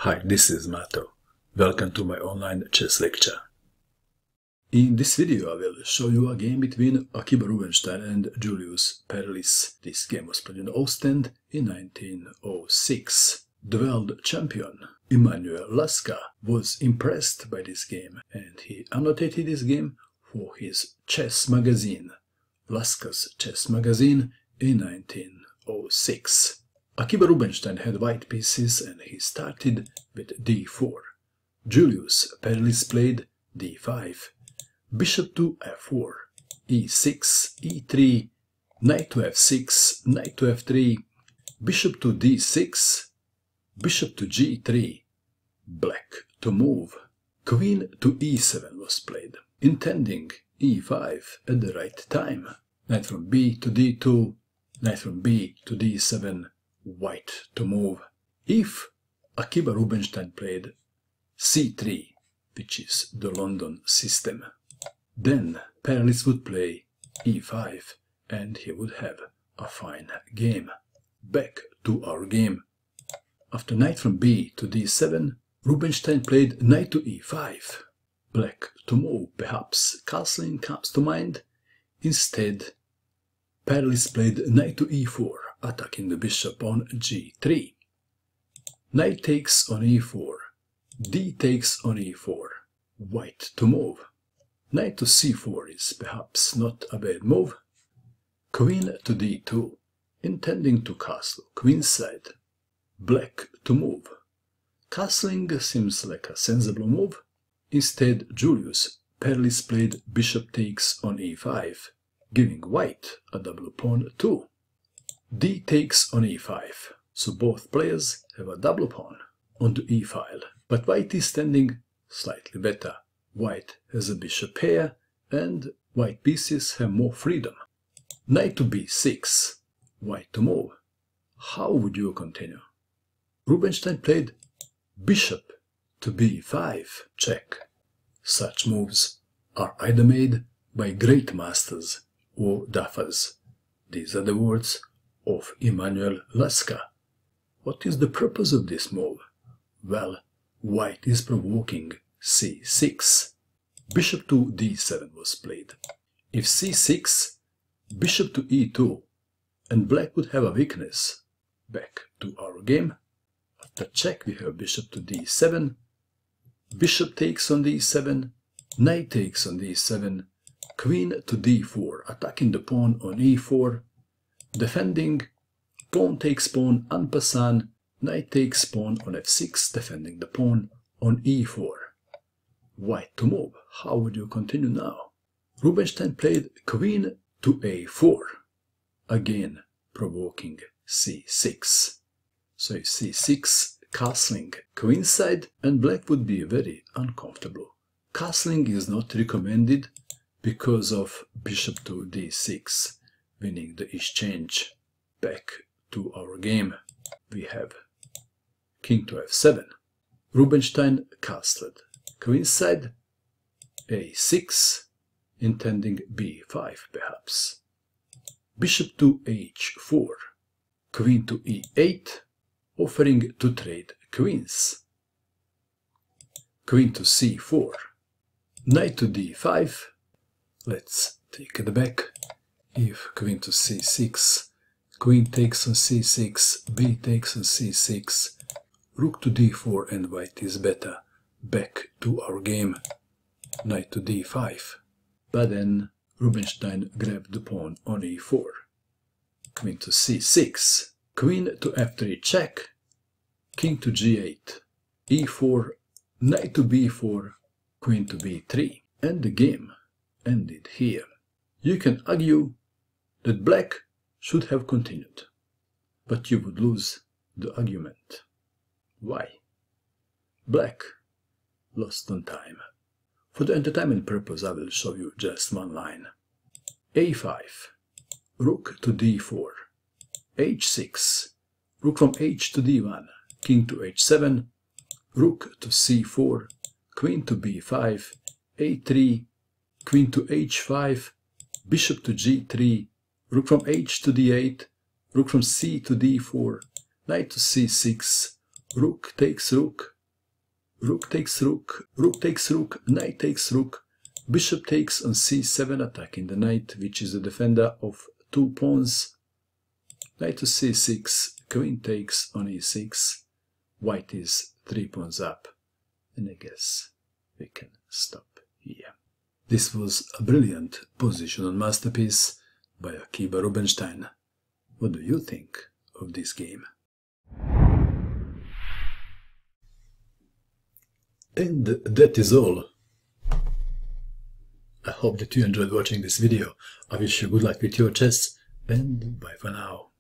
Hi, this is Mato. Welcome to my online chess lecture. In this video I will show you a game between Akiba Rubinstein and Julius Perlis. This game was played in Ostend in 1906. The world champion, Emanuel Laska, was impressed by this game and he annotated this game for his chess magazine, Laska's Chess Magazine, in 1906. Akiba Rubinstein had white pieces and he started with d4. Julius Perlis played d5, bishop to f4, e6, e3, knight to f6, knight to f3, bishop to d6, bishop to g3, black to move. Queen to e7 was played, intending e5 at the right time. Knight from b to d2, knight from b to d7, white to move. If Akiba Rubinstein played c3, which is the London system, then Perlis would play e5 and he would have a fine game. Back to our game. After knight from b to d7, Rubinstein played knight to e5. Black to move, perhaps castling comes to mind. Instead, Perlis played knight to e4, attacking the bishop on g3. Knight takes on e4, d takes on e4, white to move. Knight to c4 is perhaps not a bad move. Queen to d2, intending to castle queenside. Black to move. Castling seems like a sensible move. Instead, Julius Perlis played bishop takes on e5, giving white a double pawn too. D takes on e5, so both players have a double pawn on the e file, but white is standing slightly better. White has a bishop here, and white pieces have more freedom. Knight to b6, white to move. How would you continue? Rubinstein played bishop to b5, check. Such moves are either made by great masters or duffers. These are the words of Emanuel Laska. What is the purpose of this move? Well, white is provoking c6. Bishop to d7 was played. If c6, bishop to e2, and black would have a weakness. Back to our game. After check we have bishop to d7, bishop takes on d7, knight takes on d7, queen to d4, attacking the pawn on e4, defending, pawn takes pawn en passant, knight takes pawn on f6, defending the pawn on e4. White to move. How would you continue now? Rubinstein played queen to a4, again provoking c6. So if c6, castling queenside, and black would be very uncomfortable. Castling is not recommended because of bishop to d6, winning the exchange. Back to our game. We have king to f7. Rubinstein castled queenside, a6, intending b5 perhaps. Bishop to h4, queen to e8, offering to trade queens. Queen to c4, knight to d5. Let's take it back. If queen to c6, queen takes on c6, b takes on c6, rook to d4 and white is better. Back to our game. Knight to d5. But then Rubinstein grabbed the pawn on e4. Queen to c6, queen to f3 check, king to g8, e4, knight to b4, queen to b3. And the game ended here. You can argue that black should have continued, but you would lose the argument. Why? Black lost on time. For the entertainment purpose I will show you just one line. a5, rook to d4, h6, rook from h to d1, king to h7, rook to c4, queen to b5, a3, queen to h5, bishop to g3, rook from h to d8, rook from c to d4, knight to c6, rook takes rook, rook takes rook, rook takes rook, knight takes rook, bishop takes on c7, attacking the knight, which is the defender of 2 pawns, knight to c6, queen takes on e6, white is 3 pawns up, and I guess we can stop here. This was a brilliant positional masterpiece by Akiba Rubinstein. What do you think of this game? And that is all. I hope that you enjoyed watching this video. I wish you good luck with your chess, and bye for now.